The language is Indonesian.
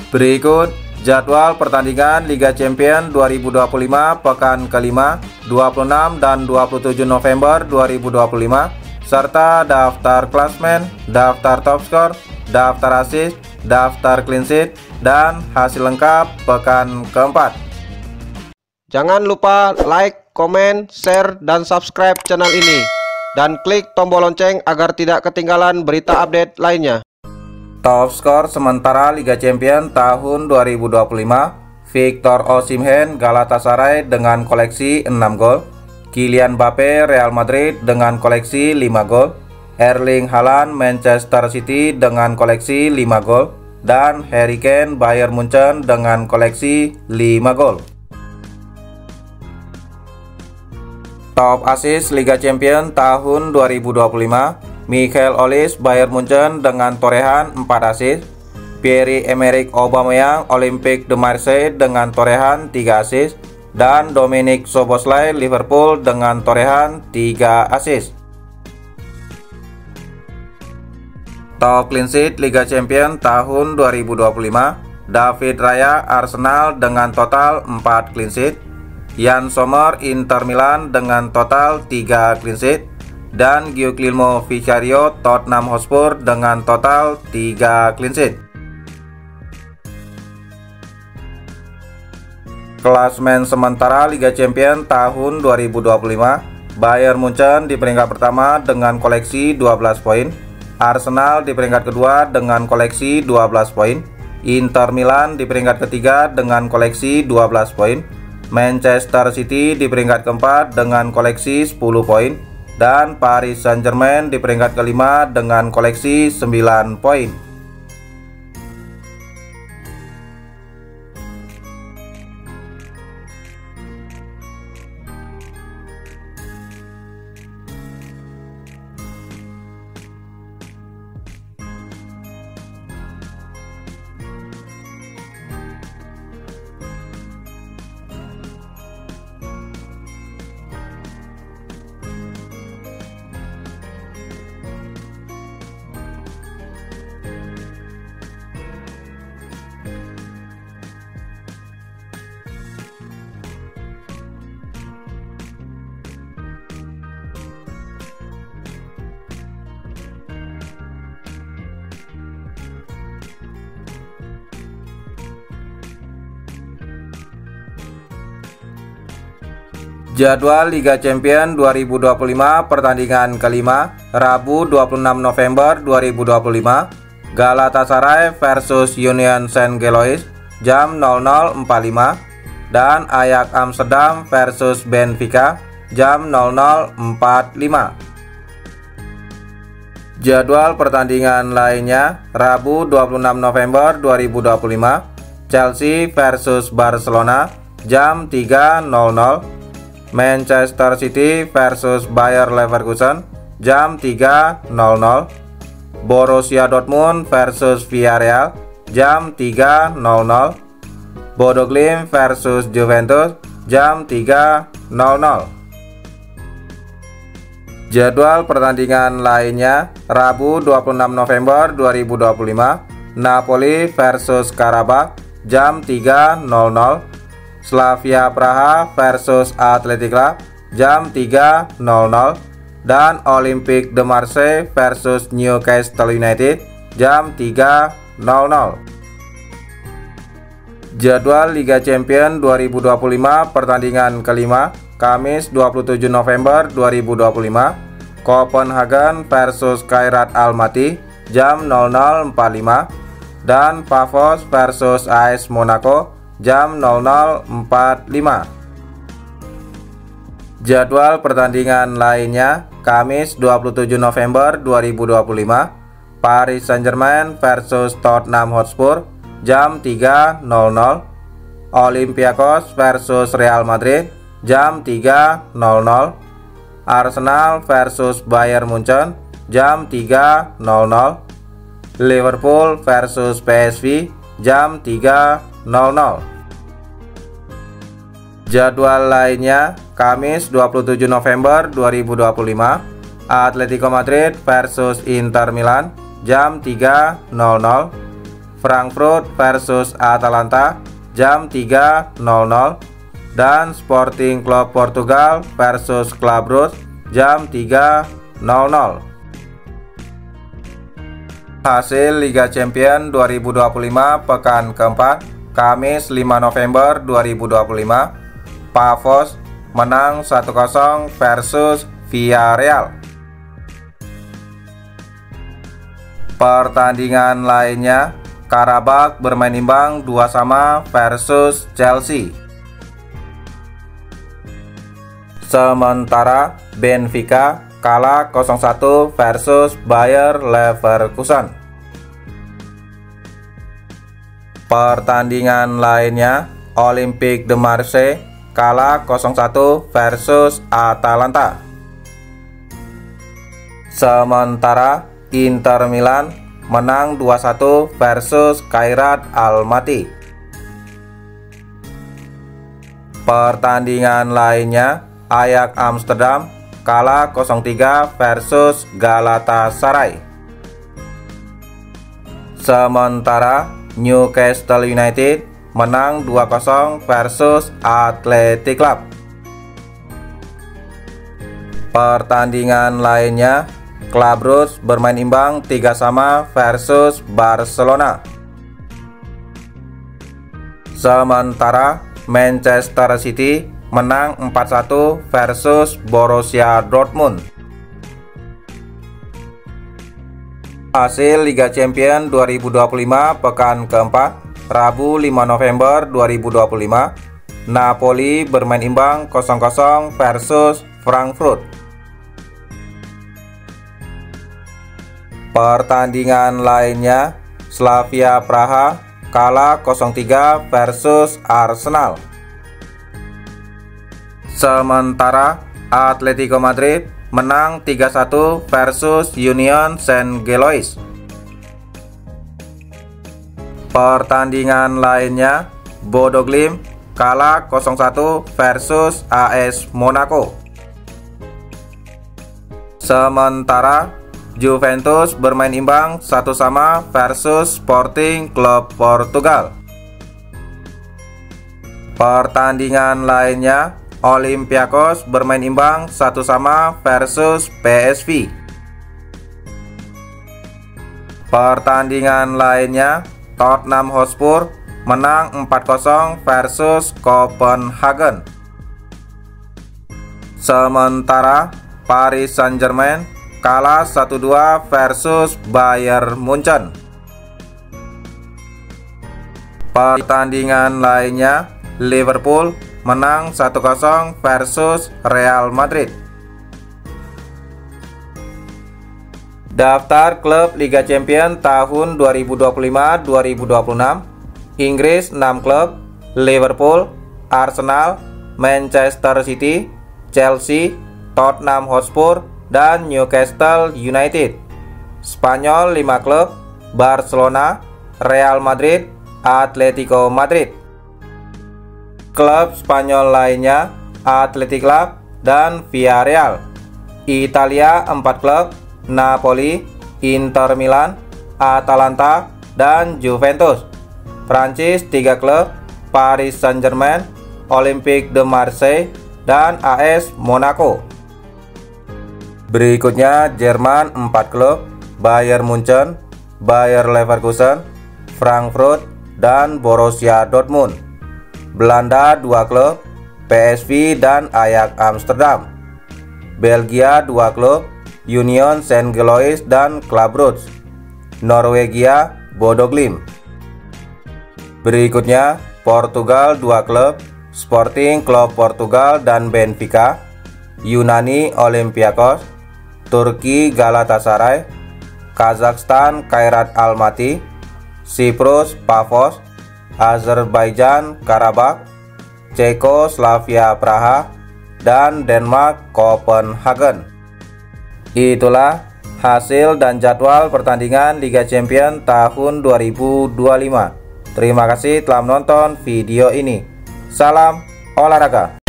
Berikut jadwal pertandingan Liga Champions 2025 pekan kelima 26 dan 27 November 2025 serta daftar klasmen, daftar top skor, daftar assist, daftar clean sheet, dan hasil lengkap pekan keempat. Jangan lupa like, komen, share, dan subscribe channel ini dan klik tombol lonceng agar tidak ketinggalan berita update lainnya. Top skor sementara Liga Champions tahun 2025, Victor Osimhen Galatasaray dengan koleksi 6 gol, Kylian Mbappe Real Madrid dengan koleksi 5 gol, Erling Haaland Manchester City dengan koleksi 5 gol, dan Harry Kane Bayern Munchen dengan koleksi 5 gol. Top assist Liga Champions tahun 2025, Michael Olise Bayern Munchen dengan torehan 4 assist, Pierre-Emerick Aubameyang Olympique de Marseille dengan torehan 3 assist, dan Dominic Szoboszlai Liverpool dengan torehan 3 assist. Top clean sheet Liga Champions tahun 2025, David Raya Arsenal dengan total 4 clean sheet, Yann Sommer Inter Milan dengan total 3 clean sheet, dan Guglielmo Vicario Tottenham Hotspur dengan total 3 clean sheet. Klasmen sementara Liga Champions tahun 2025, Bayern Munchen di peringkat pertama dengan koleksi 12 poin, Arsenal di peringkat kedua dengan koleksi 12 poin, Inter Milan di peringkat ketiga dengan koleksi 12 poin, Manchester City di peringkat keempat dengan koleksi 10 poin, dan Paris Saint-Germain di peringkat kelima dengan koleksi 9 poin. Jadwal Liga Champions 2025 pertandingan kelima, Rabu 26 November 2025, Galatasaray versus Union Saint-Gilloise jam 00.45, dan Ajax Amsterdam versus Benfica jam 00.45. Jadwal pertandingan lainnya, Rabu 26 November 2025, Chelsea versus Barcelona jam 3.00, Manchester City versus Bayer Leverkusen jam 3.00, Borussia Dortmund versus Villarreal jam 3.00, Bodo Glimt versus Juventus jam 3.00. Jadwal pertandingan lainnya, Rabu 26 November 2025, Napoli versus Karabakh jam 3.00, Slavia Praha versus Athletic Club jam 3.00, dan Olympique de Marseille versus Newcastle United jam 3.00. Jadwal Liga Champions 2025 pertandingan kelima, Kamis 27 November 2025, Copenhagen versus Kairat Almaty jam 00.45, dan Pafos versus AS Monaco jam 00.45. Jadwal pertandingan lainnya, Kamis 27 November 2025, Paris Saint-Germain versus Tottenham Hotspur jam 3.00, Olympiakos versus Real Madrid jam 3.00, Arsenal versus Bayern Munchen jam 3.00, Liverpool versus PSV jam 3.00. Jadwal lainnya, Kamis 27 November 2025, Atletico Madrid versus Inter Milan jam 3.00, Frankfurt versus Atalanta jam 3.00, dan Sporting Club Portugal versus Club Brugge jam 3.00. Hasil Liga Champions 2025 pekan keempat, Kamis 5 November 2025. Pavos menang 1-0 versus Villarreal. Pertandingan lainnya, Karabakh bermain imbang 2-2 versus Chelsea. Sementara Benfica kalah 0-1 versus Bayer Leverkusen. Pertandingan lainnya, Olympique de Marseille kalah 0-1 versus Atalanta. Sementara Inter Milan menang 2-1 versus Khairat Almaty. Pertandingan lainnya, Ajax Amsterdam kalah 0-3 versus Galatasaray. Sementara Newcastle United menang 2-0 versus Athletic Club. Pertandingan lainnya, Club Brugge bermain imbang 3-3 versus Barcelona. Sementara Manchester City menang 4-1 versus Borussia Dortmund. Hasil Liga Champions 2025 pekan keempat, Rabu 5 November 2025. Napoli bermain imbang 0-0 versus Frankfurt. Pertandingan lainnya, Slavia Praha kalah 0-3 versus Arsenal. Sementara Atletico Madrid menang 3-1 versus Union Saint-Gilloise. Pertandingan lainnya, Bodo Glimt kalah 0-1 versus AS Monaco. Sementara Juventus bermain imbang 1-1 versus Sporting Club Portugal. Pertandingan lainnya, Olympiakos bermain imbang 1-1 versus PSV. Pertandingan lainnya, Tottenham Hotspur menang 4-0 versus Copenhagen. Sementara Paris Saint-Germain kalah 1-2 versus Bayern Munchen. Pertandingan lainnya, Liverpool menang 1-0 versus Real Madrid. Daftar klub Liga Champions tahun 2025-2026. Inggris 6 klub: Liverpool, Arsenal, Manchester City, Chelsea, Tottenham Hotspur, dan Newcastle United. Spanyol 5 klub: Barcelona, Real Madrid, Atletico Madrid. Klub Spanyol lainnya, Athletic Club dan Villarreal. Italia 4 klub: Napoli, Inter Milan, Atalanta, dan Juventus. Prancis 3 klub: Paris Saint-Germain, Olympique de Marseille, dan AS Monaco. Berikutnya Jerman 4 klub: Bayern Munchen, Bayer Leverkusen, Frankfurt, dan Borussia Dortmund. Belanda 2 klub: PSV dan Ajax Amsterdam. Belgia 2 klub: Union Saint-Gilloise dan Club Brugge. Norwegia, Bodo Glimt. Berikutnya Portugal 2 klub: Sporting Club Portugal dan Benfica. Yunani Olympiakos, Turki Galatasaray, Kazakhstan Khairat Almaty, Siprus Pavos, Azerbaijan Karabakh, Cekoslovakia Praha, dan Denmark Copenhagen. Itulah hasil dan jadwal pertandingan Liga Champions tahun 2025. Terima kasih telah menonton video ini. Salam olahraga.